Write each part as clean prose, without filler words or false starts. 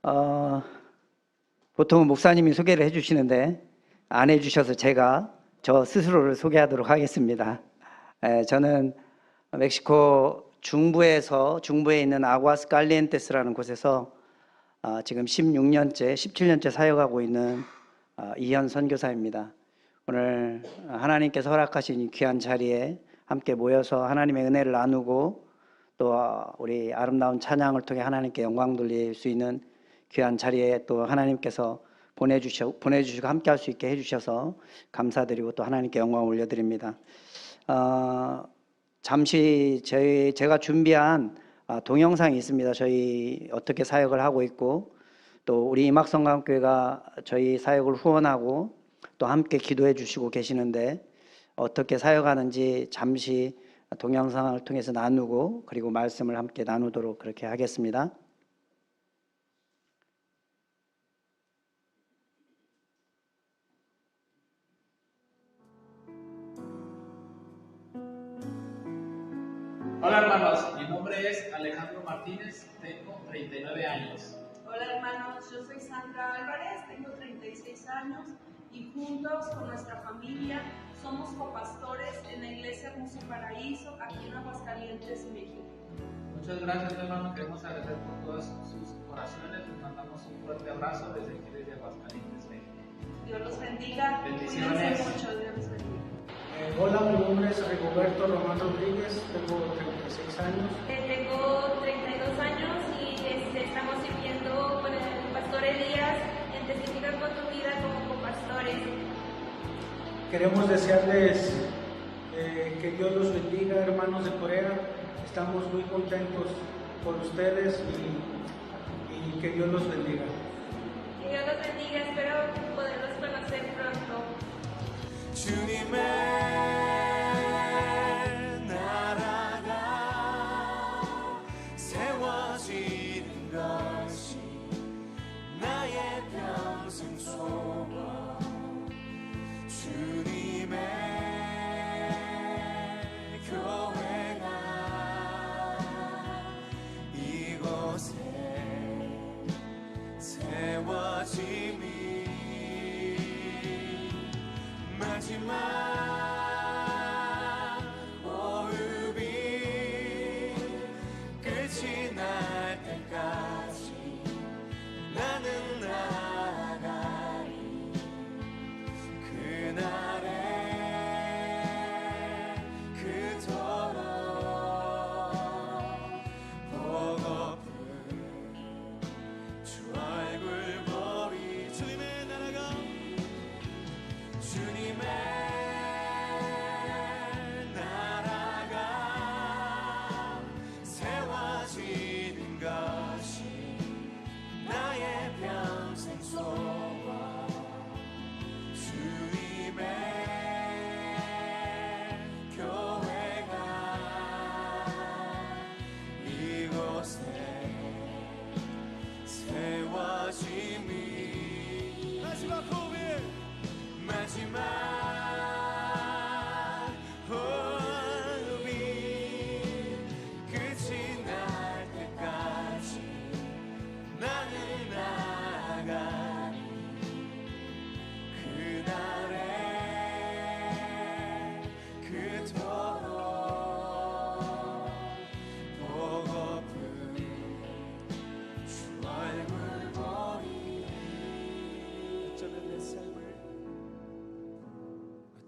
어, 보통은 목사님이 소개를 해주시는데 안 해주셔서 제가 저 스스로를 소개하도록 하겠습니다. 저는 멕시코 중부에 있는 아구아스 칼리엔테스라는 곳에서 지금 16년째, 17년째 사역하고 있는 이현 선교사입니다. 오늘 하나님께서 허락하신 이 귀한 자리에 함께 모여서 하나님의 은혜를 나누고 또 우리 아름다운 찬양을 통해 하나님께 영광 돌릴 수 있는 귀한 자리에 또 하나님께서 보내주시고 함께 할 수 있게 해주셔서 감사드리고 또 하나님께 영광 올려드립니다. 잠시 제가 준비한 동영상이 있습니다. 저희 어떻게 사역을 하고 있고 또 우리 임학성강교회가 저희 사역을 후원하고 또 함께 기도해 주시고 계시는데 어떻게 사역하는지 잠시 동영상을 통해서 나누고 그리고 말씀을 함께 나누도록 그렇게 하겠습니다. Hola hermanos, mi nombre es Alejandro Martínez, tengo 39 años. Hola hermanos, yo soy Sandra Álvarez, tengo 36 años y juntos con nuestra familia somos copastores en la iglesia Hermoso Paraíso aquí en Aguascalientes, México. Muchas gracias hermanos, queremos agradecer por todas sus oraciones, les mandamos un fuerte abrazo desde aquí desde Aguascalientes, México. Dios los bendiga, Bendiciones. cuídense mucho, Dios los bendiga. Hola, mi nombre es Rigoberto Román Rodríguez, tengo 36 años. Tengo 32 años y estamos sirviendo con el pastor Elías en Testificar con tu vida como copastores. Queremos desearles que Dios los bendiga, hermanos de Corea. Estamos muy contentos por ustedes y que Dios los bendiga. Que Dios los bendiga, espero poderlos conocer pronto.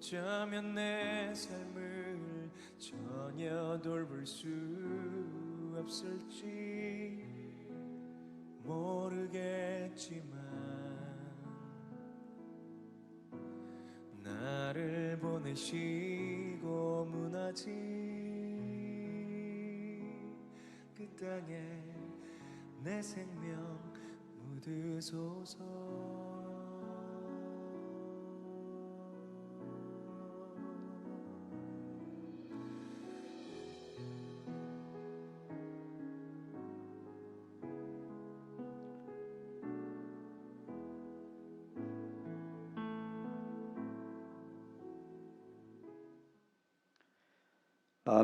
어쩌면 내 삶을 전혀 돌볼 수 없을지 모르겠지만 나를 보내시고 무너진 그 땅에 내 생명 묻으소서.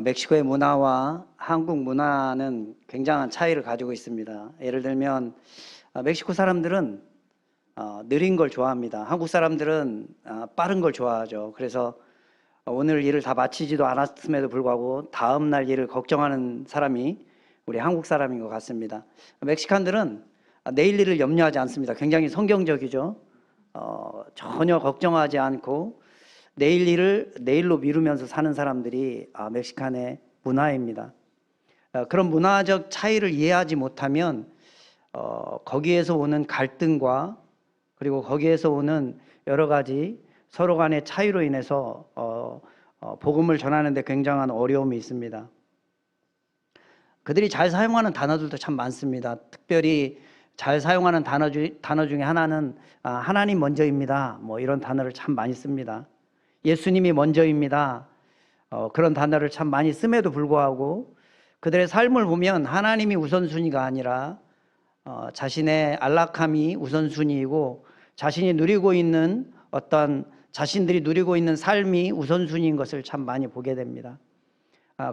멕시코의 문화와 한국 문화는 굉장한 차이를 가지고 있습니다. 예를 들면 멕시코 사람들은 느린 걸 좋아합니다. 한국 사람들은 빠른 걸 좋아하죠. 그래서 오늘 일을 다 마치지도 않았음에도 불구하고 다음 날 일을 걱정하는 사람이 우리 한국 사람인 것 같습니다. 멕시칸들은 내일 일을 염려하지 않습니다. 굉장히 성경적이죠. 전혀 걱정하지 않고 내일 일을 내일로 미루면서 사는 사람들이 멕시칸의 문화입니다. 그런 문화적 차이를 이해하지 못하면 거기에서 오는 갈등과 그리고 거기에서 오는 여러 가지 서로 간의 차이로 인해서 복음을 전하는 데 굉장한 어려움이 있습니다. 그들이 잘 사용하는 단어들도 참 많습니다. 특별히 잘 사용하는 단어 중에 하나는 하나님 먼저입니다. 뭐 이런 단어를 참 많이 씁니다. 예수님이 먼저입니다. 그런 단어를 참 많이 씀에도 불구하고 그들의 삶을 보면 하나님이 우선순위가 아니라 자신의 안락함이 우선순위이고 자신이 누리고 있는 자신들이 누리고 있는 삶이 우선순위인 것을 참 많이 보게 됩니다.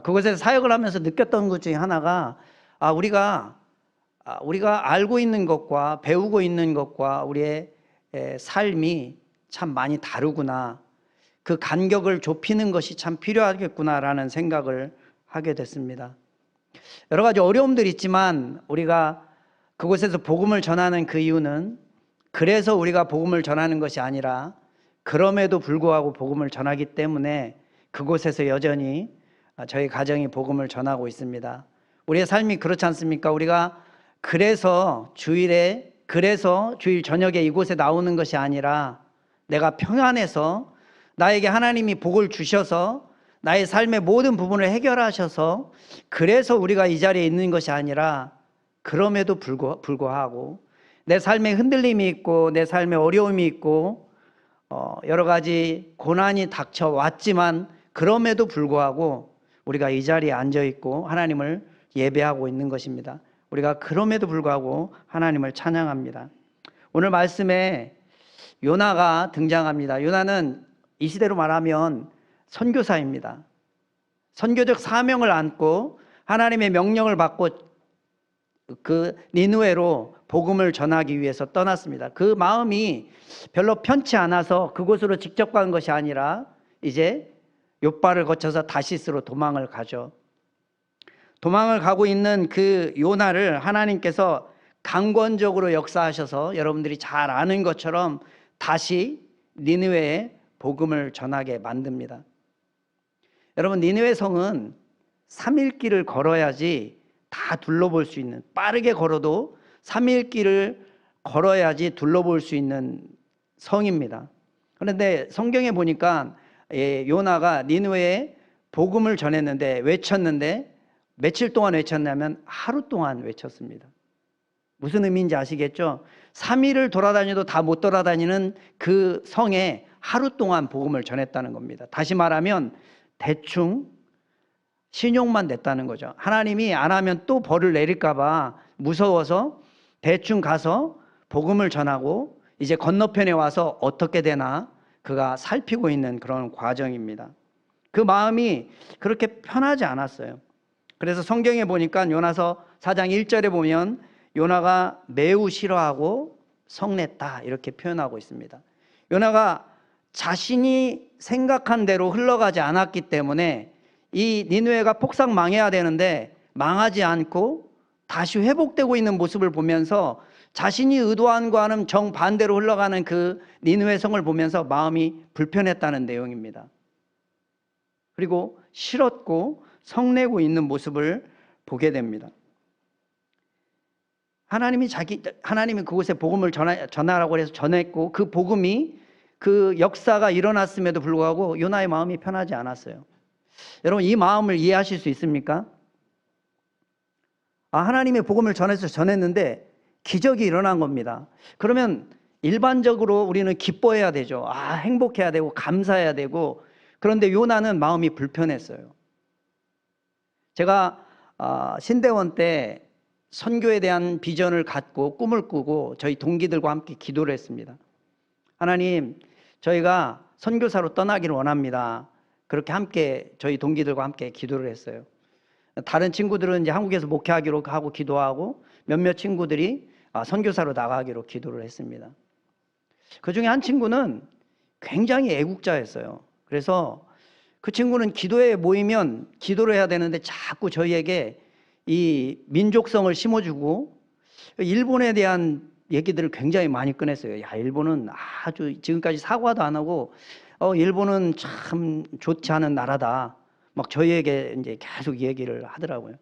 그것에서 사역을 하면서 느꼈던 것 중에 하나가 우리가 알고 있는 것과 배우고 있는 것과 우리의 삶이 참 많이 다르구나. 그 간격을 좁히는 것이 참 필요하겠구나라는 생각을 하게 됐습니다. 여러 가지 어려움들이 있지만 우리가 그곳에서 복음을 전하는 그 이유는 그래서 우리가 복음을 전하는 것이 아니라 그럼에도 불구하고 복음을 전하기 때문에 그곳에서 여전히 저희 가정이 복음을 전하고 있습니다. 우리의 삶이 그렇지 않습니까? 우리가 그래서 주일 저녁에 이곳에 나오는 것이 아니라 내가 평안해서 나에게 하나님이 복을 주셔서 나의 삶의 모든 부분을 해결하셔서 그래서 우리가 이 자리에 있는 것이 아니라 그럼에도 불구하고 내 삶에 흔들림이 있고 내 삶에 어려움이 있고 여러 가지 고난이 닥쳐왔지만 그럼에도 불구하고 우리가 이 자리에 앉아 있고 하나님을 예배하고 있는 것입니다. 우리가 그럼에도 불구하고 하나님을 찬양합니다. 오늘 말씀에 요나가 등장합니다. 요나는 이 시대로 말하면 선교사입니다. 선교적 사명을 안고 하나님의 명령을 받고 그 니느웨로 복음을 전하기 위해서 떠났습니다. 그 마음이 별로 편치 않아서 그곳으로 직접 간 것이 아니라 이제 욥바를 거쳐서 다시스로 도망을 가죠. 도망을 가고 있는 그 요나를 하나님께서 강권적으로 역사하셔서 여러분들이 잘 아는 것처럼 다시 니느웨에 복음을 전하게 만듭니다. 여러분, 니느웨 성은 3일 길을 걸어야지 다 둘러볼 수 있는, 빠르게 걸어도 3일 길을 걸어야지 둘러볼 수 있는 성입니다. 그런데 성경에 보니까 요나가 니느웨에 복음을 전했는데 외쳤는데 며칠 동안 외쳤냐면 하루 동안 외쳤습니다. 무슨 의미인지 아시겠죠? 3일을 돌아다녀도 다 못 돌아다니는 그 성에 하루 동안 복음을 전했다는 겁니다. 다시 말하면 대충 신용만 냈다는 거죠. 하나님이 안 하면 또 벌을 내릴까 봐 무서워서 대충 가서 복음을 전하고 이제 건너편에 와서 어떻게 되나 그가 살피고 있는 그런 과정입니다. 그 마음이 그렇게 편하지 않았어요. 그래서 성경에 보니까 요나서 4장 1절에 보면 요나가 매우 싫어하고 성냈다 이렇게 표현하고 있습니다. 요나가 자신이 생각한 대로 흘러가지 않았기 때문에 이 니느웨가 폭삭 망해야 되는데 망하지 않고 다시 회복되고 있는 모습을 보면서 자신이 의도한 것과는 정반대로 흘러가는 그 니느웨 성을 보면서 마음이 불편했다는 내용입니다. 그리고 싫었고 성내고 있는 모습을 보게 됩니다. 하나님이 그곳에 복음을 전하라고 해서 전했고 그 복음이 그 역사가 일어났음에도 불구하고 요나의 마음이 편하지 않았어요. 여러분, 이 마음을 이해하실 수 있습니까? 하나님의 복음을 전했는데 기적이 일어난 겁니다. 그러면 일반적으로 우리는 기뻐해야 되죠. 행복해야 되고 감사해야 되고. 그런데 요나는 마음이 불편했어요. 제가 신대원 때 선교에 대한 비전을 갖고 꿈을 꾸고 저희 동기들과 함께 기도를 했습니다. 하나님, 저희가 선교사로 떠나기를 원합니다. 그렇게 함께 저희 동기들과 함께 기도를 했어요. 다른 친구들은 이제 한국에서 목회하기로 하고 기도하고 몇몇 친구들이 선교사로 나가기로 기도를 했습니다. 그 중에 한 친구는 굉장히 애국자였어요. 그래서 그 친구는 기도회에 모이면 기도를 해야 되는데 자꾸 저희에게 이 민족성을 심어주고 일본에 대한 얘기들을 굉장히 많이 꺼냈어요. 야, 일본은 아주 지금까지 사과도 안 하고 일본은 참 좋지 않은 나라다. 막 저희에게 이제 계속 얘기를 하더라고요.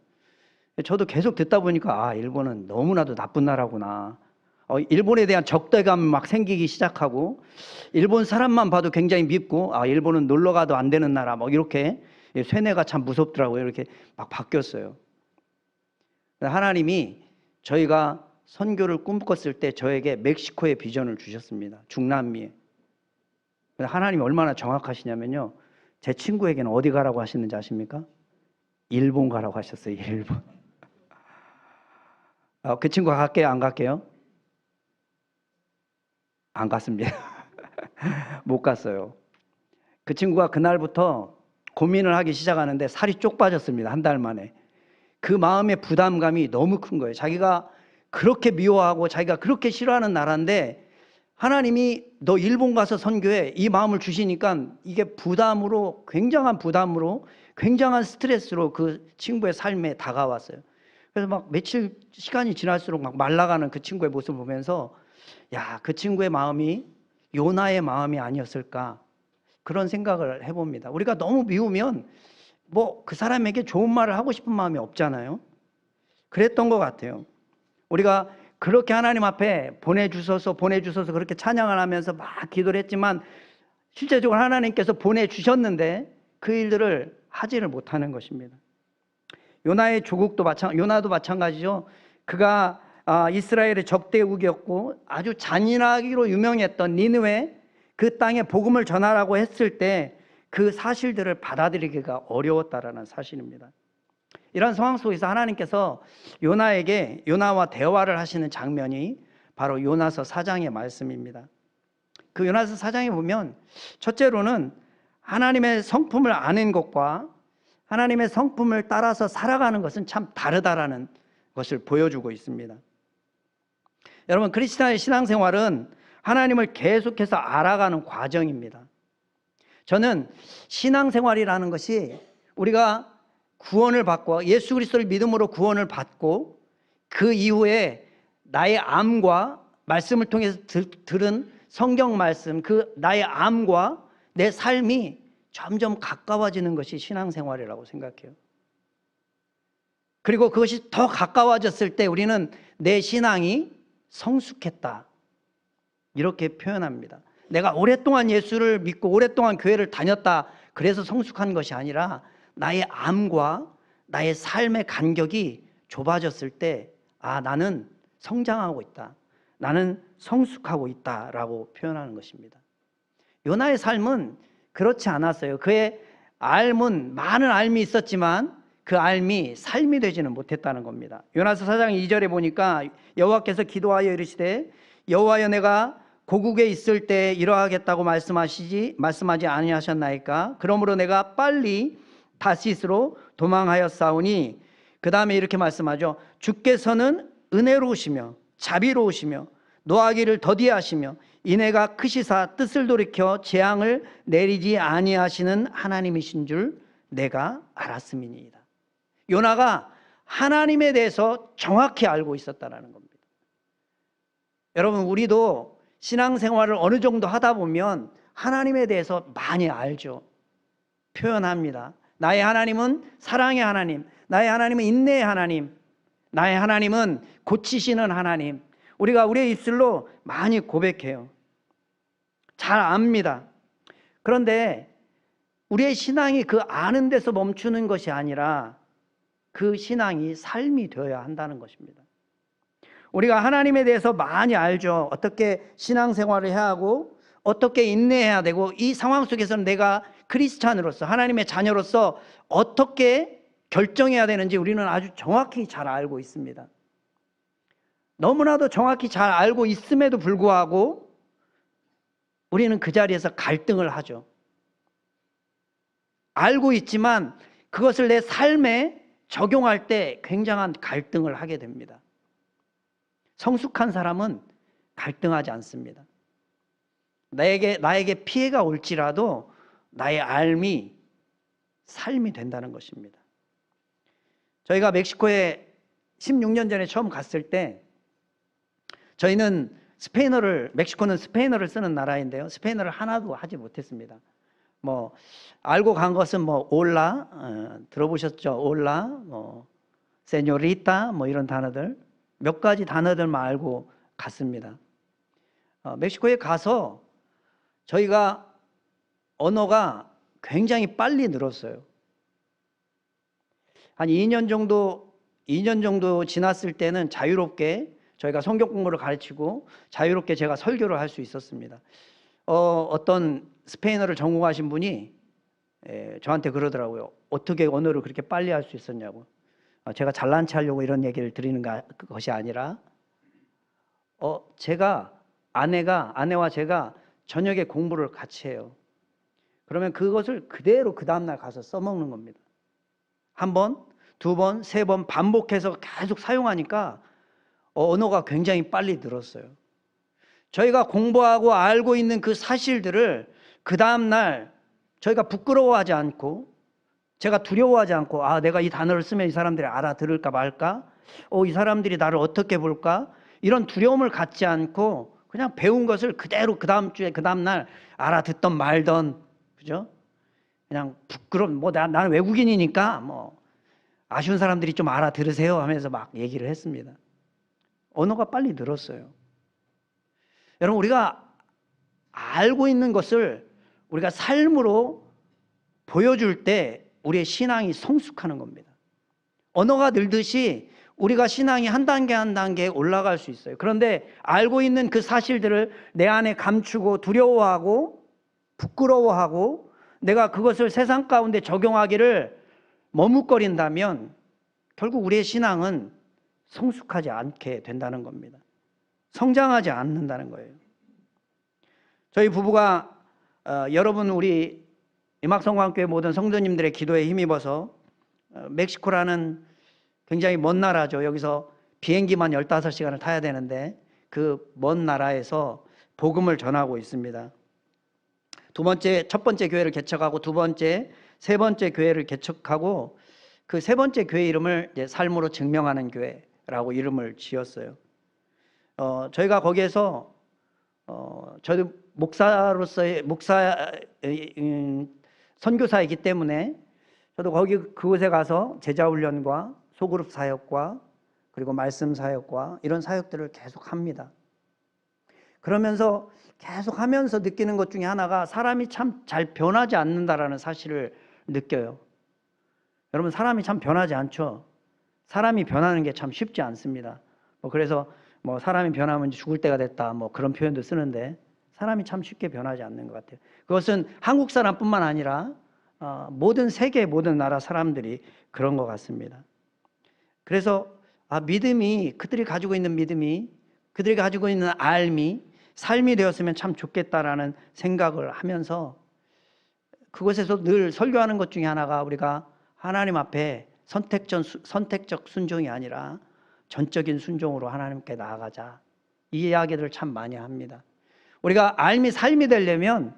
저도 계속 듣다 보니까 일본은 너무나도 나쁜 나라구나. 일본에 대한 적대감 막 생기기 시작하고 일본 사람만 봐도 굉장히 밉고 일본은 놀러 가도 안 되는 나라 막 이렇게 쇠뇌가 참 무섭더라고요. 이렇게 막 바뀌었어요. 하나님이 저희가 선교를 꿈꿨을 때 저에게 멕시코의 비전을 주셨습니다. 중남미에. 하나님이 얼마나 정확하시냐면요. 제 친구에게는 어디 가라고 하시는지 아십니까? 일본 가라고 하셨어요. 일본. 그 친구가 갈게요? 안 갈게요? 안 갔습니다. 못 갔어요. 그 친구가 그날부터 고민을 하기 시작하는데 살이 쪽 빠졌습니다. 한 달 만에. 그 마음의 부담감이 너무 큰 거예요. 자기가 그렇게 미워하고 자기가 그렇게 싫어하는 나라인데 하나님이 너 일본 가서 선교해 이 마음을 주시니까 이게 부담으로 굉장한 스트레스로 그 친구의 삶에 다가왔어요. 그래서 막 며칠 시간이 지날수록 막 말라가는 그 친구의 모습을 보면서 그 친구의 마음이 요나의 마음이 아니었을까 그런 생각을 해봅니다. 우리가 너무 미우면 그 사람에게 좋은 말을 하고 싶은 마음이 없잖아요. 그랬던 것 같아요. 우리가 그렇게 하나님 앞에 보내주셔서 그렇게 찬양을 하면서 막 기도를 했지만 실제적으로 하나님께서 보내주셨는데 그 일들을 하지를 못하는 것입니다. 요나도 마찬가지죠. 그가 이스라엘의 적대국이었고 아주 잔인하기로 유명했던 니느웨 그 땅에 복음을 전하라고 했을 때 그 사실들을 받아들이기가 어려웠다라는 사실입니다. 이런 상황 속에서 하나님께서 요나와 대화를 하시는 장면이 바로 요나서 4장의 말씀입니다. 그 요나서 4장에 보면 첫째로는 하나님의 성품을 아는 것과 하나님의 성품을 따라서 살아가는 것은 참 다르다라는 것을 보여주고 있습니다. 여러분, 크리스찬의 신앙생활은 하나님을 계속해서 알아가는 과정입니다. 저는 신앙생활이라는 것이 우리가 구원을 받고 예수 그리스도를 믿음으로 구원을 받고 그 이후에 나의 암과 말씀을 통해서 들은 성경 말씀, 그 나의 암과 내 삶이 점점 가까워지는 것이 신앙생활이라고 생각해요. 그리고 그것이 더 가까워졌을 때 우리는 내 신앙이 성숙했다 이렇게 표현합니다. 내가 오랫동안 예수를 믿고 오랫동안 교회를 다녔다 그래서 성숙한 것이 아니라 나의 암과 나의 삶의 간격이 좁아졌을 때 나는 성장하고 있다, 나는 성숙하고 있다라고 표현하는 것입니다. 요나의 삶은 그렇지 않았어요. 그의 많은 알미 있었지만 그 알미 삶이 되지는 못했다는 겁니다. 요나서 4장 2절에 보니까 여호와께서 기도하여 이르시되 여호와여 내가 고국에 있을 때 이러하겠다고 말씀하지 아니하셨나이까? 그러므로 내가 빨리 다시스로 도망하였사오니 그 다음에 이렇게 말씀하죠. 주께서는 은혜로우시며 자비로우시며 노하기를 더디하시며 인애가 크시사 뜻을 돌이켜 재앙을 내리지 아니하시는 하나님이신 줄 내가 알았음이니이다. 요나가 하나님에 대해서 정확히 알고 있었다는 겁니다. 여러분, 우리도 신앙생활을 어느 정도 하다 보면 하나님에 대해서 많이 알죠. 표현합니다. 나의 하나님은 사랑의 하나님, 나의 하나님은 인내의 하나님, 나의 하나님은 고치시는 하나님. 우리가 우리의 입술로 많이 고백해요. 잘 압니다. 그런데 우리의 신앙이 그 아는 데서 멈추는 것이 아니라 그 신앙이 삶이 되어야 한다는 것입니다. 우리가 하나님에 대해서 많이 알죠. 어떻게 신앙생활을 해야 하고 어떻게 인내해야 되고 이 상황 속에서는 내가 크리스찬으로서 하나님의 자녀로서 어떻게 결정해야 되는지 우리는 아주 정확히 잘 알고 있습니다. 너무나도 정확히 잘 알고 있음에도 불구하고 우리는 그 자리에서 갈등을 하죠. 알고 있지만 그것을 내 삶에 적용할 때 굉장한 갈등을 하게 됩니다. 성숙한 사람은 갈등하지 않습니다. 나에게 피해가 올지라도 나의 삶이 된다는 것입니다. 저희가 멕시코에 16년 전에 처음 갔을 때 저희는 멕시코는 스페인어를 쓰는 나라인데요. 스페인어를 하나도 하지 못했습니다. 뭐 알고 간 것은 뭐 올라 들어보셨죠? 올라, 세뇨리타 뭐 이런 단어들 몇 가지 단어들만 알고 갔습니다. 멕시코에 가서 저희가 언어가 굉장히 빨리 늘었어요. 한 2년 정도 지났을 때는 자유롭게 저희가 성경 공부를 가르치고 자유롭게 제가 설교를 할 수 있었습니다. 어떤 스페인어를 전공하신 분이 저한테 그러더라고요. 어떻게 언어를 그렇게 빨리 할 수 있었냐고. 제가 잘난 체 하려고 이런 얘기를 드리는 것이 아니라 아내와 제가 저녁에 공부를 같이 해요. 그러면 그것을 그대로 그 다음날 가서 써먹는 겁니다. 한 번, 두 번, 세 번 반복해서 계속 사용하니까 언어가 굉장히 빨리 늘었어요. 저희가 공부하고 알고 있는 그 사실들을 그 다음날 저희가 부끄러워하지 않고 제가 두려워하지 않고 내가 이 단어를 쓰면 이 사람들이 알아들을까 말까? 이 사람들이 나를 어떻게 볼까? 이런 두려움을 갖지 않고 그냥 배운 것을 그대로 그 다음 주에 그 다음날 알아듣던 말던 그죠? 그냥 나는 외국인이니까 아쉬운 사람들이 좀 알아들으세요 하면서 막 얘기를 했습니다. 언어가 빨리 늘었어요. 여러분, 우리가 알고 있는 것을 우리가 삶으로 보여줄 때 우리의 신앙이 성숙하는 겁니다. 언어가 늘듯이 우리가 신앙이 한 단계 한 단계 올라갈 수 있어요. 그런데 알고 있는 그 사실들을 내 안에 감추고 두려워하고 부끄러워하고 내가 그것을 세상 가운데 적용하기를 머뭇거린다면 결국 우리의 신앙은 성숙하지 않게 된다는 겁니다. 성장하지 않는다는 거예요. 저희 부부가 여러분 우리 임학성광교회 모든 성도님들의 기도에 힘입어서 멕시코라는 굉장히 먼 나라죠. 여기서 비행기만 15시간을 타야 되는데 그 먼 나라에서 복음을 전하고 있습니다. 첫 번째 교회를 개척하고 두 번째, 세 번째 교회를 개척하고 그 세 번째 교회 이름을 이제 삶으로 증명하는 교회라고 이름을 지었어요. 저희가 거기에서 저도 선교사이기 때문에 저도 그곳에 가서 제자 훈련과 소그룹 사역과 그리고 말씀 사역과 이런 사역들을 계속 합니다. 그러면서 계속 하면서 느끼는 것 중에 하나가 사람이 참 잘 변하지 않는다라는 사실을 느껴요. 여러분, 사람이 참 변하지 않죠. 사람이 변하는 게 참 쉽지 않습니다. 그래서 사람이 변하면 죽을 때가 됐다 그런 표현도 쓰는데 사람이 참 쉽게 변하지 않는 것 같아요. 그것은 한국 사람뿐만 아니라 세계 모든 나라 사람들이 그런 것 같습니다. 그래서 그들이 가지고 있는 믿음이 그들이 가지고 있는 삶이 되었으면 참 좋겠다라는 생각을 하면서 그곳에서 늘 설교하는 것 중에 하나가 우리가 하나님 앞에 선택적 순종이 아니라 전적인 순종으로 하나님께 나아가자, 이 이야기들을 참 많이 합니다. 우리가 삶이 되려면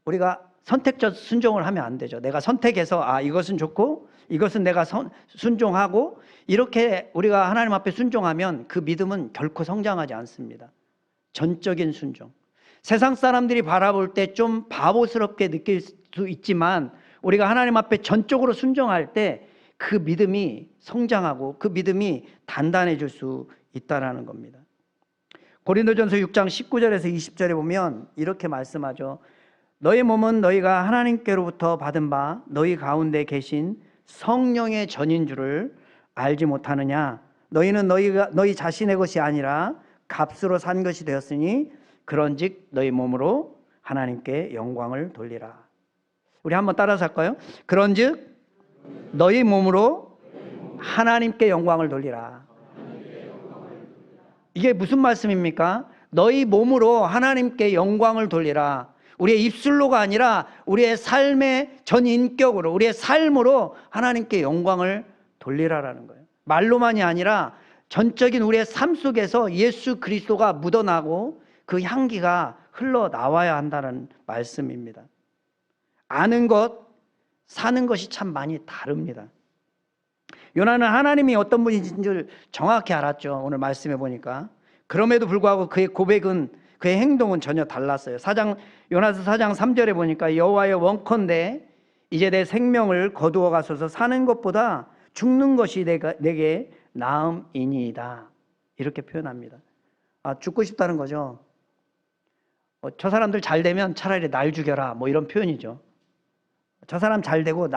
우리가 선택적 순종을 하면 안 되죠. 내가 선택해서 이것은 좋고 이것은 내가 순종하고 이렇게 우리가 하나님 앞에 순종하면 그 믿음은 결코 성장하지 않습니다. 전적인 순종. 세상 사람들이 바라볼 때 좀 바보스럽게 느낄 수 있지만 우리가 하나님 앞에 전적으로 순종할 때 그 믿음이 성장하고 그 믿음이 단단해질 수 있다는 겁니다. 고린도전서 6장 19절에서 20절에 보면 이렇게 말씀하죠. 너희 몸은 너희가 하나님께로부터 받은 바 너희 가운데 계신 성령의 전인 줄을 알지 못하느냐. 너희는 너희 자신의 것이 아니라 값으로 산 것이 되었으니 그런즉 너희 몸으로 하나님께 영광을 돌리라. 우리 한번 따라서 할까요? 그런즉 너희 몸으로 하나님께 영광을 돌리라. 이게 무슨 말씀입니까? 너희 몸으로 하나님께 영광을 돌리라. 우리의 입술로가 아니라 우리의 삶의 전 인격으로, 우리의 삶으로 하나님께 영광을 돌리라라는 거예요. 말로만이 아니라 전적인 우리의 삶 속에서 예수 그리스도가 묻어나고 그 향기가 흘러나와야 한다는 말씀입니다. 아는 것, 사는 것이 참 많이 다릅니다. 요나는 하나님이 어떤 분이신 줄 정확히 알았죠. 오늘 말씀해 보니까. 그럼에도 불구하고 그의 고백은, 그의 행동은 전혀 달랐어요. 요나서 4장 3절에 보니까 여호와의 원컨대 이제 내 생명을 거두어 가소서, 사는 것보다 죽는 것이 내게 나음이니이다. 이렇게 표현합니다. 죽고 싶다는 거죠. 저 사람들 잘 되면 차라리 날 죽여라, 뭐 이런 표현이죠. 저 사람 잘 되고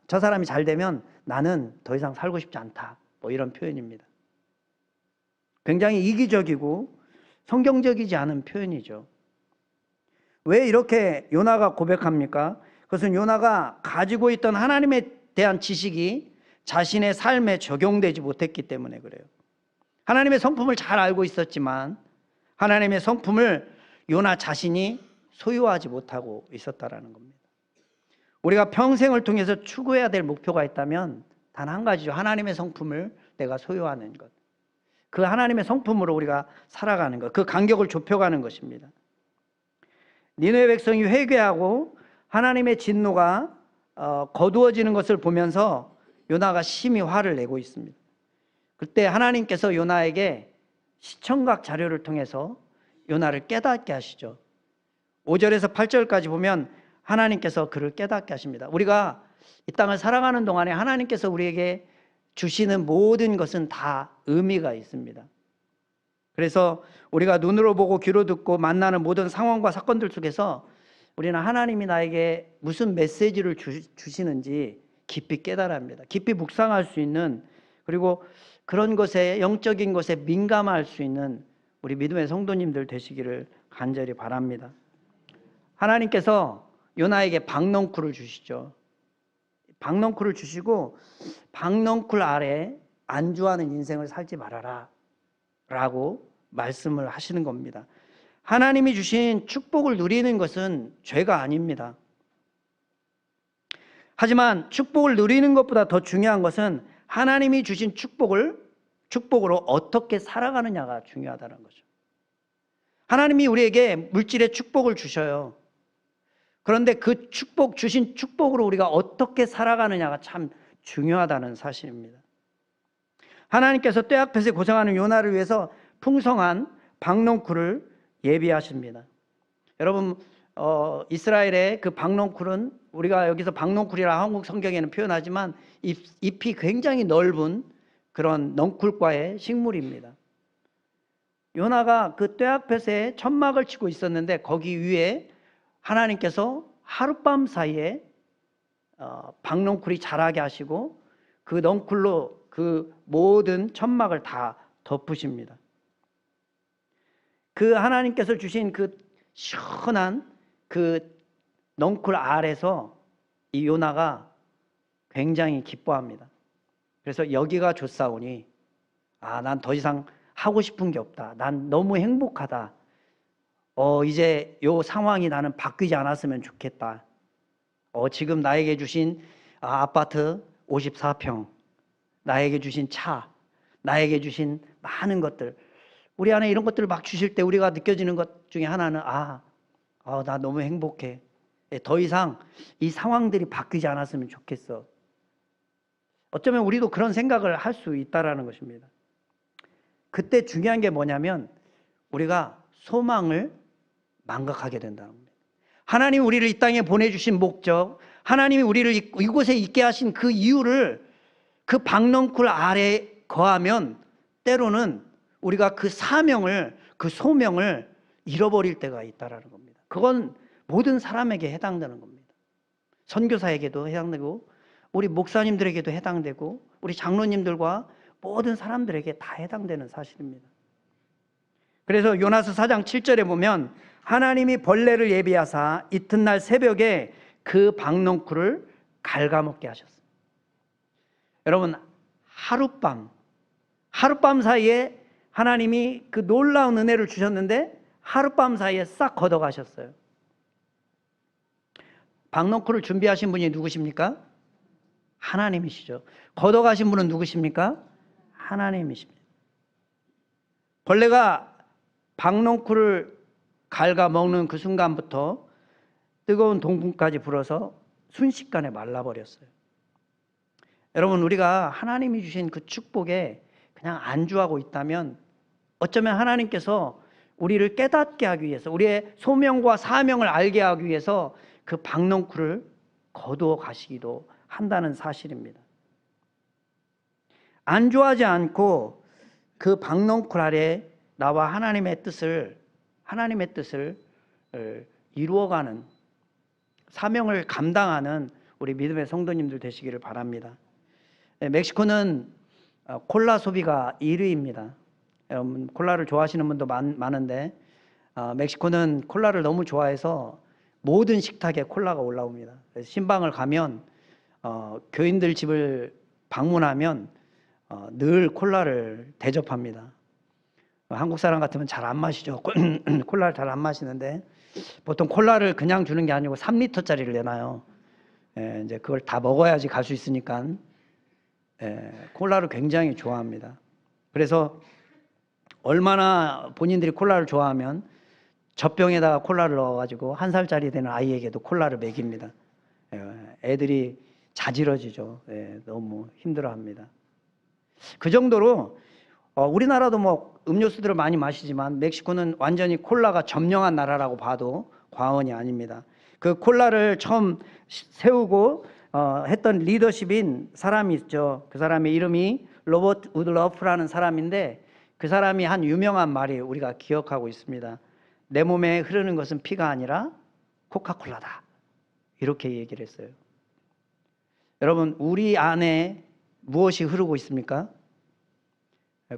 저 사람이 잘 되면 나는 더 이상 살고 싶지 않다, 뭐 이런 표현입니다. 굉장히 이기적이고 성경적이지 않은 표현이죠. 왜 이렇게 요나가 고백합니까? 그것은 요나가 가지고 있던 하나님에 대한 지식이 자신의 삶에 적용되지 못했기 때문에 그래요. 하나님의 성품을 잘 알고 있었지만 하나님의 성품을 요나 자신이 소유하지 못하고 있었다라는 겁니다. 우리가 평생을 통해서 추구해야 될 목표가 있다면 단 한 가지죠. 하나님의 성품을 내가 소유하는 것. 그 하나님의 성품으로 우리가 살아가는 것. 그 간격을 좁혀가는 것입니다. 니느웨 백성이 회개하고 하나님의 진노가 거두어지는 것을 보면서 요나가 심히 화를 내고 있습니다. 그때 하나님께서 요나에게 시청각 자료를 통해서 요나를 깨닫게 하시죠. 5절에서 8절까지 보면 하나님께서 그를 깨닫게 하십니다. 우리가 이 땅을 살아가는 동안에 하나님께서 우리에게 주시는 모든 것은 다 의미가 있습니다. 그래서 우리가 눈으로 보고 귀로 듣고 만나는 모든 상황과 사건들 속에서 우리는 하나님이 나에게 무슨 메시지를 주시는지 깊이 깨달아야 합니다. 깊이 묵상할 수 있는, 그리고 그런 것에, 영적인 것에 민감할 수 있는 우리 믿음의 성도님들 되시기를 간절히 바랍니다. 하나님께서 요나에게 박넝쿨을 주시죠. 박넝쿨을 주시고 박넝쿨 아래 안주하는 인생을 살지 말아라 라고 말씀을 하시는 겁니다. 하나님이 주신 축복을 누리는 것은 죄가 아닙니다. 하지만 축복을 누리는 것보다 더 중요한 것은 하나님이 주신 축복으로 어떻게 살아가느냐가 중요하다는 거죠. 하나님이 우리에게 물질의 축복을 주셔요. 그런데 그 주신 축복으로 우리가 어떻게 살아가느냐가 참 중요하다는 사실입니다. 하나님께서 떼약볕에 고생하는 요나를 위해서 풍성한 박넝쿨을 예비하십니다. 여러분, 이스라엘의 그 박넝쿨은, 우리가 여기서 박넝쿨이라 한국 성경에는 표현하지만 잎이 굉장히 넓은 그런 넝쿨과의 식물입니다. 요나가 그 떼약볕에 천막을 치고 있었는데 거기 위에 하나님께서 하룻밤 사이에 박넝쿨이 자라게 하시고 그 넝쿨로 그 모든 천막을 다 덮으십니다. 그 하나님께서 주신 그 시원한 그 넝쿨 아래서 이 요나가 굉장히 기뻐합니다. 그래서 여기가 좋사오니, 난 더 이상 하고 싶은 게 없다. 난 너무 행복하다. 이제 요 상황이 나는 바뀌지 않았으면 좋겠다. 지금 나에게 주신 아파트 54평, 나에게 주신 차, 나에게 주신 많은 것들, 우리 안에 이런 것들을 막 주실 때 우리가 느껴지는 것 중에 하나는 나 너무 행복해. 더 이상 이 상황들이 바뀌지 않았으면 좋겠어. 어쩌면 우리도 그런 생각을 할 수 있다라는 것입니다. 그때 중요한 게 뭐냐면 우리가 소망을 망각하게 된다는 겁니다. 하나님이 우리를 이 땅에 보내주신 목적, 하나님이 우리를 이곳에 있게 하신 그 이유를 그 박넝쿨 아래에 거하면 때로는 우리가 그 사명을, 그 소명을 잃어버릴 때가 있다라는 겁니다. 그건 모든 사람에게 해당되는 겁니다. 선교사에게도 해당되고 우리 목사님들에게도 해당되고 우리 장로님들과 모든 사람들에게 다 해당되는 사실입니다. 그래서 요나서 4장 7절에 보면 하나님이 벌레를 예비하사 이튿날 새벽에 그 박넝쿨을 갉아먹게 하셨습니다. 여러분, 하룻밤 사이에 하나님이 그 놀라운 은혜를 주셨는데 하룻밤 사이에 싹 걷어가셨어요. 박넝쿨을 준비하신 분이 누구십니까? 하나님이시죠. 걷어가신 분은 누구십니까? 하나님이십니다. 벌레가 박농쿨을 갉아먹는 그 순간부터 뜨거운 동풍까지 불어서 순식간에 말라버렸어요. 여러분, 우리가 하나님이 주신 그 축복에 그냥 안주하고 있다면 어쩌면 하나님께서 우리를 깨닫게 하기 위해서, 우리의 소명과 사명을 알게 하기 위해서 그 박농쿨을 거두어 가시기도 한다는 사실입니다. 안주하지 않고 그 박농쿨 아래 나와 하나님의 뜻을 이루어가는, 사명을 감당하는 우리 믿음의 성도님들 되시기를 바랍니다. 멕시코는 콜라 소비가 1위입니다. 여러분, 콜라를 좋아하시는 분도 많은데 멕시코는 콜라를 너무 좋아해서 모든 식탁에 콜라가 올라옵니다. 신방을 가면 교인들 집을 방문하면 늘 콜라를 대접합니다. 한국 사람 같으면 잘 안 마시죠. 콜라를 잘 안 마시는데 보통 콜라를 그냥 주는 게 아니고 3리터짜리를 내놔요. 이제 그걸 다 먹어야지 갈 수 있으니까 콜라를 굉장히 좋아합니다. 그래서 얼마나 본인들이 콜라를 좋아하면 젖병에다가 콜라를 넣어가지고 1살짜리 되는 아이에게도 콜라를 먹입니다. 애들이 자지러지죠. 너무 힘들어합니다. 그 정도로 우리나라도 뭐 음료수들을 많이 마시지만 멕시코는 완전히 콜라가 점령한 나라라고 봐도 과언이 아닙니다. 그 콜라를 처음 세우고 했던 리더십인 사람이 있죠. 그 사람의 이름이 로버트 우드러프라는 사람인데 그 사람이 한 유명한 말이 우리가 기억하고 있습니다. 내 몸에 흐르는 것은 피가 아니라 코카콜라다. 이렇게 얘기를 했어요. 여러분, 우리 안에 무엇이 흐르고 있습니까?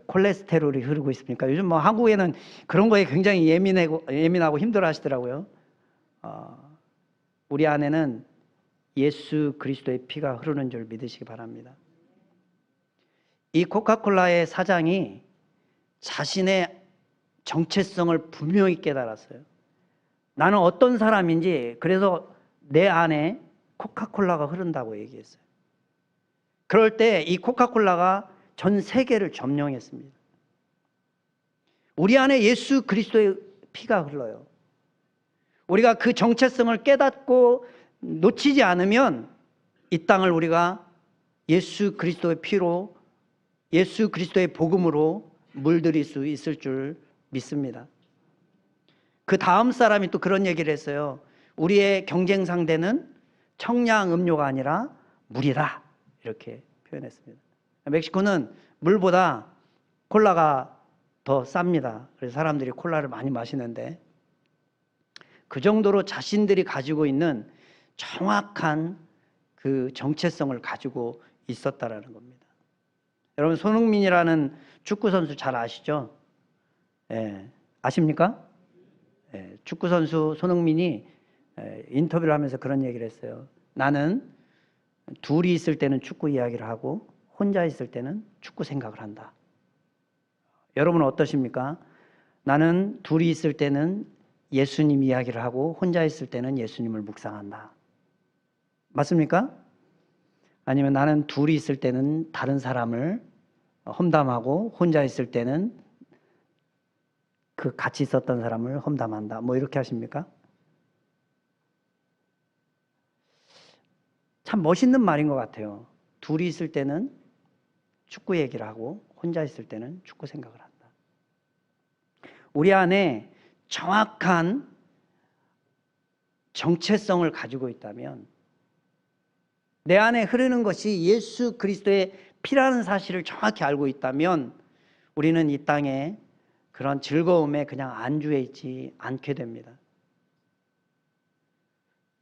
콜레스테롤이 흐르고 있습니까? 요즘 뭐 한국에는 그런 거에 굉장히 예민하고 힘들어 하시더라고요. 우리 안에는 예수 그리스도의 피가 흐르는 줄 믿으시기 바랍니다. 이 코카콜라의 사장이 자신의 정체성을 분명히 깨달았어요. 나는 어떤 사람인지, 그래서 내 안에 코카콜라가 흐른다고 얘기했어요. 그럴 때 이 코카콜라가 전 세계를 점령했습니다. 우리 안에 예수 그리스도의 피가 흘러요. 우리가 그 정체성을 깨닫고 놓치지 않으면 이 땅을 우리가 예수 그리스도의 피로, 예수 그리스도의 복음으로 물들일 수 있을 줄 믿습니다. 그 다음 사람이 또 그런 얘기를 했어요. 우리의 경쟁 상대는 청량 음료가 아니라 물이다. 이렇게 표현했습니다. 멕시코는 물보다 콜라가 더 쌉니다. 그래서 사람들이 콜라를 많이 마시는데 그 정도로 자신들이 가지고 있는 정확한 그 정체성을 가지고 있었다라는 겁니다. 여러분, 손흥민이라는 축구 선수 잘 아시죠? 아십니까? 축구 선수 손흥민이 인터뷰를 하면서 그런 얘기를 했어요. 나는 둘이 있을 때는 축구 이야기를 하고 혼자 있을 때는 축구 생각을 한다. 여러분은 어떠십니까? 나는 둘이 있을 때는 예수님 이야기를 하고 혼자 있을 때는 예수님을 묵상한다. 맞습니까? 아니면 나는 둘이 있을 때는 다른 사람을 험담하고 혼자 있을 때는 그 같이 있었던 사람을 험담한다. 뭐 이렇게 하십니까? 참 멋있는 말인 것 같아요. 둘이 있을 때는 축구 얘기를 하고 혼자 있을 때는 축구 생각을 한다. 우리 안에 정확한 정체성을 가지고 있다면, 내 안에 흐르는 것이 예수 그리스도의 피라는 사실을 정확히 알고 있다면 우리는 이 땅에 그런 즐거움에 그냥 안주해 있지 않게 됩니다.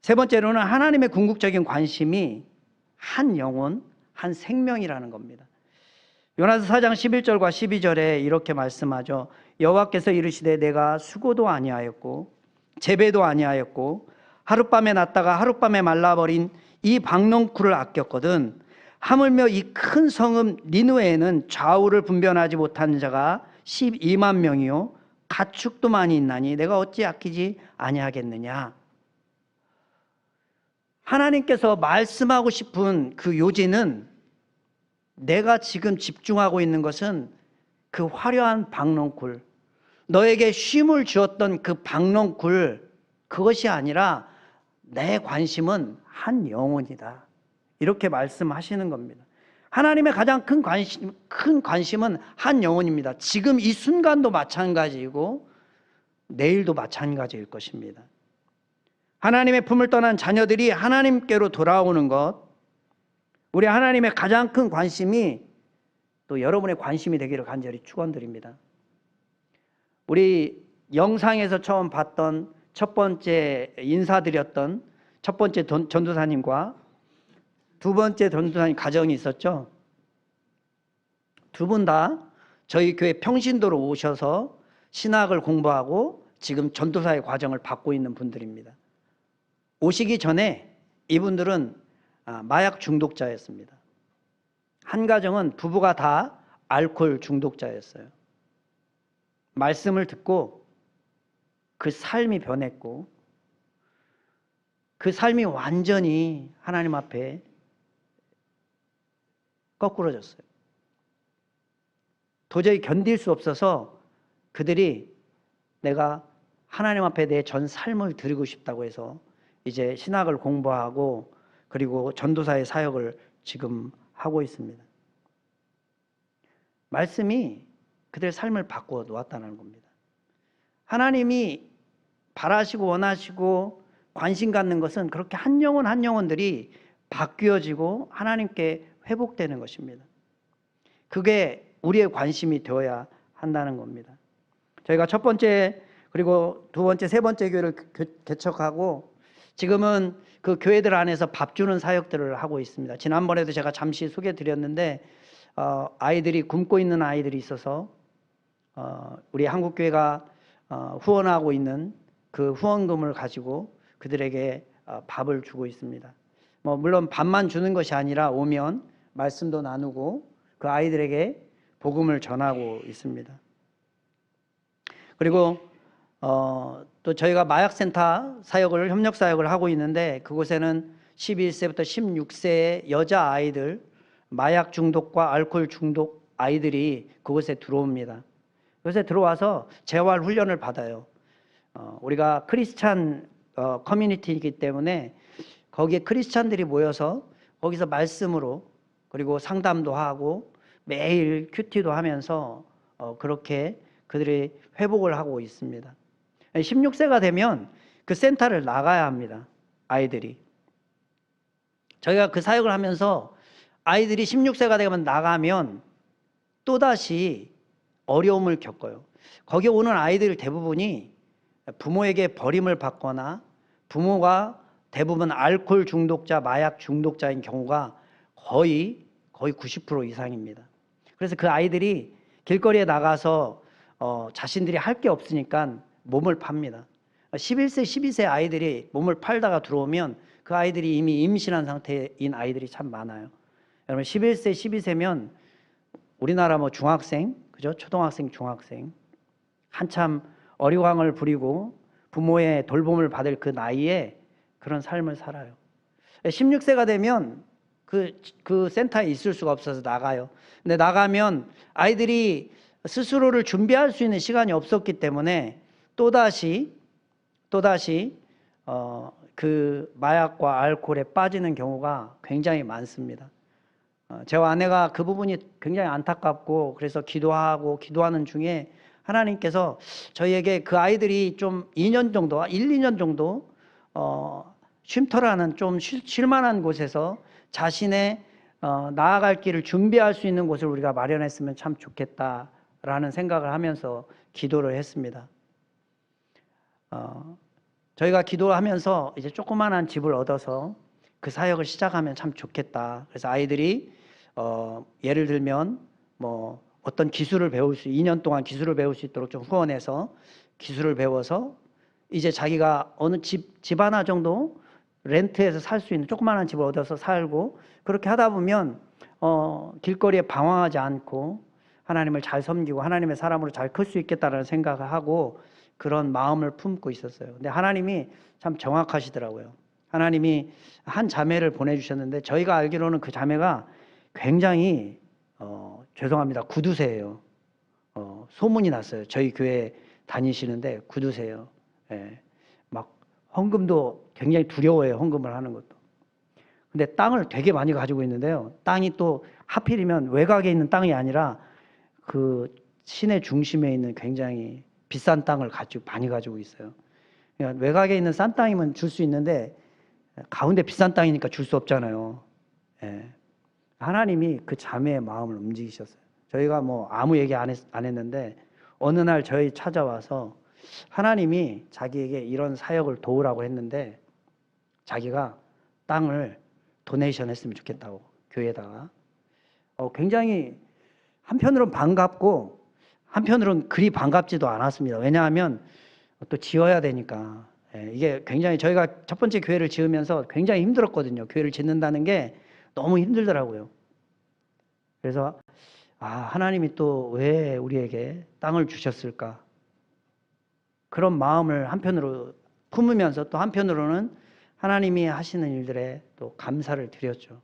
세 번째로는 하나님의 궁극적인 관심이 한 영혼, 한 생명이라는 겁니다. 요나서 4장 11절과 12절에 이렇게 말씀하죠. 여호와께서 이르시되 내가 수고도 아니하였고 재배도 아니하였고 하룻밤에 났다가 하룻밤에 말라버린 이 박농쿨을 아꼈거든. 하물며 이 큰 성읍 니느웨에는 좌우를 분별하지 못하는 자가 12만 명이요 가축도 많이 있나니 내가 어찌 아끼지 아니하겠느냐. 하나님께서 말씀하고 싶은 그 요지는, 내가 지금 집중하고 있는 것은 그 화려한 박넝쿨, 너에게 쉼을 주었던 그 박넝쿨, 그것이 아니라 내 관심은 한 영혼이다. 이렇게 말씀하시는 겁니다. 하나님의 가장 큰 관심은 한 영혼입니다. 지금 이 순간도 마찬가지이고 내일도 마찬가지일 것입니다. 하나님의 품을 떠난 자녀들이 하나님께로 돌아오는 것, 우리 하나님의 가장 큰 관심이 또 여러분의 관심이 되기를 간절히 축원드립니다. 우리 영상에서 처음 봤던 첫 번째 인사드렸던 첫 번째 전도사님과 두 번째 전도사님 가정이 있었죠. 두 분 다 저희 교회 평신도로 오셔서 신학을 공부하고 지금 전도사의 과정을 받고 있는 분들입니다. 오시기 전에 이분들은 마약 중독자였습니다. 한 가정은 부부가 다 알코올 중독자였어요. 말씀을 듣고 그 삶이 변했고 그 삶이 완전히 하나님 앞에 거꾸러졌어요. 도저히 견딜 수 없어서 그들이 내가 하나님 앞에 내 전 삶을 드리고 싶다고 해서 이제 신학을 공부하고 그리고 전도사의 사역을 지금 하고 있습니다. 말씀이 그들의 삶을 바꾸어 놓았다는 겁니다. 하나님이 바라시고 원하시고 관심 갖는 것은 그렇게 한 영혼 한 영혼들이 바뀌어지고 하나님께 회복되는 것입니다. 그게 우리의 관심이 되어야 한다는 겁니다. 저희가 첫 번째 그리고 두 번째, 세 번째 교회를 개척하고 지금은 그 교회들 안에서 밥 주는 사역들을 하고 있습니다. 지난번에도 제가 잠시 소개해 드렸는데 아이들이 굶고 있는 아이들이 있어서 우리 한국교회가 후원하고 있는 그 후원금을 가지고 그들에게 밥을 주고 있습니다. 물론 밥만 주는 것이 아니라 오면 말씀도 나누고 그 아이들에게 복음을 전하고 있습니다. 그리고 또 저희가 마약센터 사역을 협력 사역을 하고 있는데 그곳에는 11세부터 16세의 여자 아이들 마약 중독과 알코올 중독 아이들이 그곳에 들어옵니다. 그곳에 들어와서 재활 훈련을 받아요. 우리가 크리스찬 커뮤니티이기 때문에 거기에 크리스찬들이 모여서 거기서 말씀으로 그리고 상담도 하고 매일 큐티도 하면서 그렇게 그들이 회복을 하고 있습니다. 16세가 되면 그 센터를 나가야 합니다. 아이들이. 저희가 그 사역을 하면서 아이들이 16세가 되면 나가면 또다시 어려움을 겪어요. 거기 오는 아이들 대부분이 부모에게 버림을 받거나 부모가 대부분 알코올 중독자, 마약 중독자인 경우가 거의 90% 이상입니다. 그래서 그 아이들이 길거리에 나가서 자신들이 할 게 없으니까 몸을 팝니다. 11세, 12세 아이들이 몸을 팔다가 들어오면 그 아이들이 이미 임신한 상태인 아이들이 참 많아요. 여러분 11세, 12세면 우리나라 중학생, 그죠? 초등학생, 중학생 한참 어리광을 부리고 부모의 돌봄을 받을 그 나이에 그런 삶을 살아요. 16세가 되면 그 센터에 있을 수가 없어서 나가요. 근데 나가면 아이들이 스스로를 준비할 수 있는 시간이 없었기 때문에 또다시 그 마약과 알코올에 빠지는 경우가 굉장히 많습니다. 저와 아내가 그 부분이 굉장히 안타깝고 그래서 기도하는 중에 하나님께서 저희에게 그 아이들이 좀 2년 정도, 1, 2년 정도 쉼터라는 좀 쉴 만한 곳에서 자신의 나아갈 길을 준비할 수 있는 곳을 우리가 마련했으면 참 좋겠다라는 생각을 하면서 기도를 했습니다. 저희가 기도하면서 이제 조그만한 집을 얻어서 그 사역을 시작하면 참 좋겠다. 그래서 아이들이 예를 들면 어떤 기술을 2년 동안 기술을 배울 수 있도록 좀 후원해서 기술을 배워서 이제 자기가 어느 집 하나 정도 렌트해서 살 수 있는 조그만한 집을 얻어서 살고 그렇게 하다 보면 길거리에 방황하지 않고 하나님을 잘 섬기고 하나님의 사람으로 잘 클 수 있겠다라는 생각을 하고 그런 마음을 품고 있었어요. 근데 하나님이 참 정확하시더라고요. 하나님이 한 자매를 보내주셨는데 저희가 알기로는 그 자매가 굉장히 죄송합니다. 구두쇠예요. 소문이 났어요. 저희 교회 다니시는데 굳으세요. 예, 막 헌금도 굉장히 두려워해요. 헌금을 하는 것도. 근데 땅을 되게 많이 가지고 있는데요. 땅이 또 하필이면 외곽에 있는 땅이 아니라 그 시내 중심에 있는 굉장히 비싼 땅을 많이 가지고 있어요. 그러니까 외곽에 있는 싼 땅이면 줄 수 있는데 가운데 비싼 땅이니까 줄 수 없잖아요. 예. 하나님이 그 자매의 마음을 움직이셨어요. 저희가 뭐 아무 얘기 안 했는데 어느 날 저희 찾아와서 하나님이 자기에게 이런 사역을 도우라고 했는데 자기가 땅을 도네이션 했으면 좋겠다고 교회에다가 굉장히 한편으로는 반갑고 한편으로는 그리 반갑지도 않았습니다. 왜냐하면 또 지어야 되니까. 이게 굉장히 저희가 첫 번째 교회를 지으면서 굉장히 힘들었거든요. 교회를 짓는다는 게 너무 힘들더라고요. 그래서 하나님이 또 왜 우리에게 땅을 주셨을까? 그런 마음을 한편으로 품으면서 또 한편으로는 하나님이 하시는 일들에 또 감사를 드렸죠.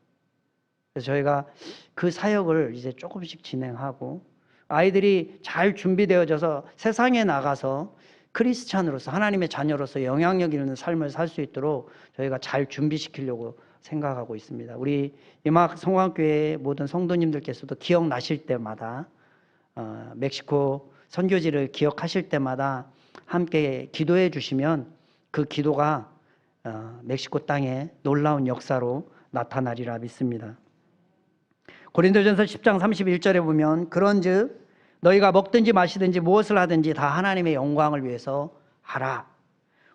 그래서 저희가 그 사역을 이제 조금씩 진행하고 아이들이 잘 준비되어져서 세상에 나가서 크리스찬으로서 하나님의 자녀로서 영향력 있는 삶을 살 수 있도록 저희가 잘 준비시키려고 생각하고 있습니다. 우리 임학 성광교회 모든 성도님들께서도 기억나실 때마다 멕시코 선교지를 기억하실 때마다 함께 기도해 주시면 그 기도가 멕시코 땅에 놀라운 역사로 나타나리라 믿습니다. 고린도전서 10장 31절에 보면 그런즉 너희가 먹든지 마시든지 무엇을 하든지 다 하나님의 영광을 위해서 하라.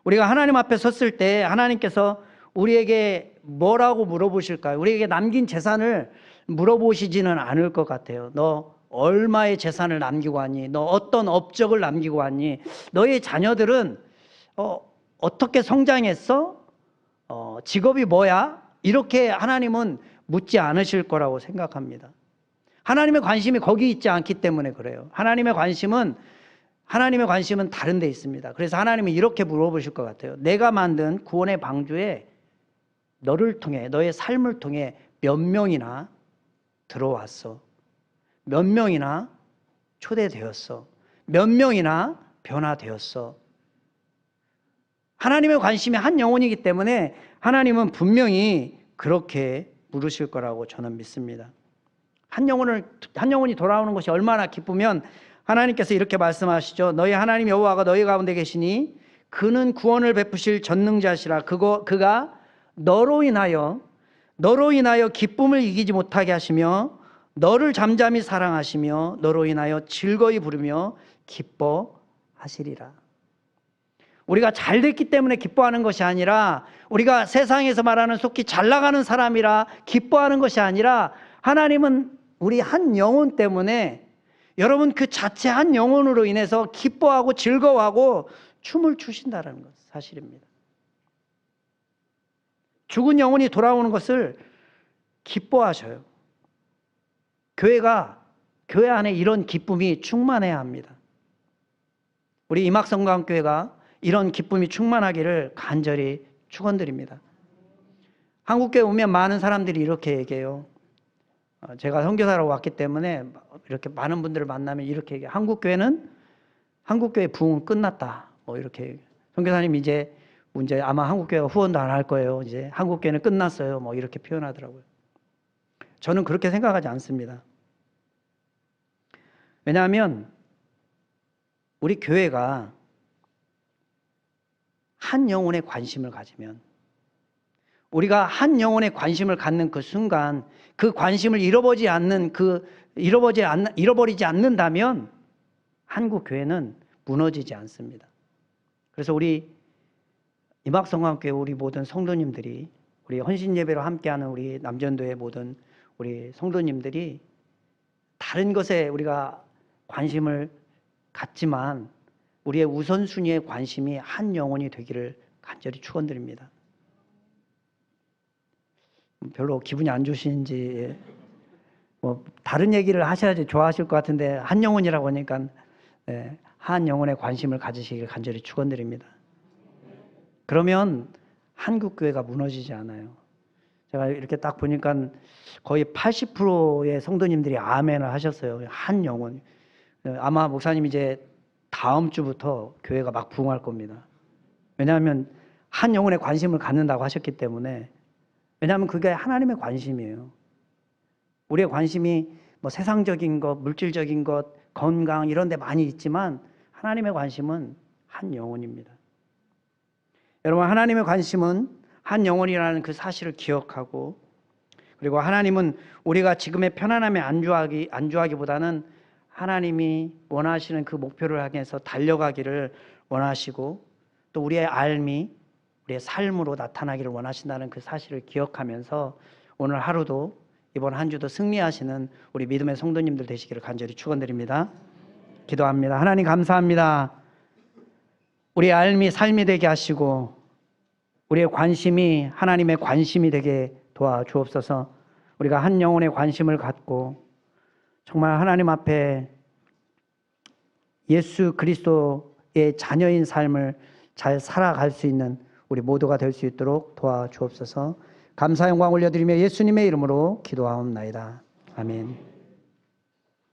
우리가 하나님 앞에 섰을 때 하나님께서 우리에게 뭐라고 물어보실까요? 우리에게 남긴 재산을 물어보시지는 않을 것 같아요. 너 얼마의 재산을 남기고 왔니? 너 어떤 업적을 남기고 왔니? 너의 자녀들은 어떻게 성장했어? 직업이 뭐야? 이렇게 하나님은 묻지 않으실 거라고 생각합니다. 하나님의 관심이 거기 있지 않기 때문에 그래요. 하나님의 관심은 다른 데 있습니다. 그래서 하나님은 이렇게 물어보실 것 같아요. 내가 만든 구원의 방주에 너를 통해, 너의 삶을 통해 몇 명이나 들어왔어? 몇 명이나 초대되었어? 몇 명이나 변화되었어? 하나님의 관심이 한 영혼이기 때문에 하나님은 분명히 그렇게 물으실 거라고 저는 믿습니다. 한 영혼이 돌아오는 것이 얼마나 기쁘면 하나님께서 이렇게 말씀하시죠. 너희 하나님 여호와가 너희 가운데 계시니 그는 구원을 베푸실 전능자시라. 그가 너로 인하여 기쁨을 이기지 못하게 하시며 너를 잠잠히 사랑하시며 너로 인하여 즐거이 부르며 기뻐하시리라. 우리가 잘 됐기 때문에 기뻐하는 것이 아니라 우리가 세상에서 말하는 속히 잘 나가는 사람이라 기뻐하는 것이 아니라 하나님은 우리 한 영혼 때문에 여러분 그 자체 한 영혼으로 인해서 기뻐하고 즐거워하고 춤을 추신다는 것 사실입니다. 죽은 영혼이 돌아오는 것을 기뻐하셔요. 교회 안에 이런 기쁨이 충만해야 합니다. 우리 임학성광교회가 이런 기쁨이 충만하기를 간절히 축원드립니다. 한국교회 오면 많은 사람들이 이렇게 얘기해요. 제가 선교사로 왔기 때문에 이렇게 많은 분들을 만나면 이렇게 얘기해요. 한국교회 부흥은 끝났다. 이렇게 얘기해요. 선교사님 이제 아마 한국교회가 후원도 안 할 거예요. 이제 한국교회는 끝났어요. 이렇게 표현하더라고요. 저는 그렇게 생각하지 않습니다. 왜냐하면 우리 교회가 한 영혼에 관심을 가지면 우리가 한 영혼에 관심을 갖는 그 순간 그 관심을 잃어버리지 않는다면 한국 교회는 무너지지 않습니다. 그래서 우리 임학성광교회 우리 모든 성도님들이 우리 헌신 예배로 함께하는 우리 남전도의 모든 우리 성도님들이 다른 것에 우리가 관심을 갖지만 우리의 우선순위의 관심이 한 영혼이 되기를 간절히 축원드립니다. 별로 기분이 안 좋으신지 다른 얘기를 하셔야지 좋아하실 것 같은데 한 영혼이라고 하니까 한 영혼의 관심을 가지시길 간절히 축원드립니다. 그러면 한국교회가 무너지지 않아요. 제가 이렇게 딱 보니까 거의 80%의 성도님들이 아멘을 하셨어요. 한 영혼. 아마 목사님 이제 다음 주부터 교회가 막 부흥할 겁니다. 왜냐하면 한 영혼에 관심을 갖는다고 하셨기 때문에. 왜냐하면 그게 하나님의 관심이에요. 우리의 관심이 뭐 세상적인 것, 물질적인 것, 건강 이런 데 많이 있지만 하나님의 관심은 한 영혼입니다. 여러분, 하나님의 관심은 한 영혼이라는 그 사실을 기억하고, 그리고 하나님은 우리가 지금의 편안함에 안주하기보다는 하나님이 원하시는 그 목표를 향해서 달려가기를 원하시고, 또 우리의 삶이 우리의 삶으로 나타나기를 원하신다는 그 사실을 기억하면서 오늘 하루도, 이번 한 주도 승리하시는 우리 믿음의 성도님들 되시기를 간절히 축원드립니다. 기도합니다. 하나님 감사합니다. 우리의 삶이 되게 하시고 우리의 관심이 하나님의 관심이 되게 도와주옵소서. 우리가 한 영혼의 관심을 갖고 정말 하나님 앞에 예수 그리스도의 자녀인 삶을 잘 살아갈 수 있는 우리 모두가 될 수 있도록 도와주옵소서. 감사 영광 올려드리며 예수님의 이름으로 기도하옵나이다. 아멘.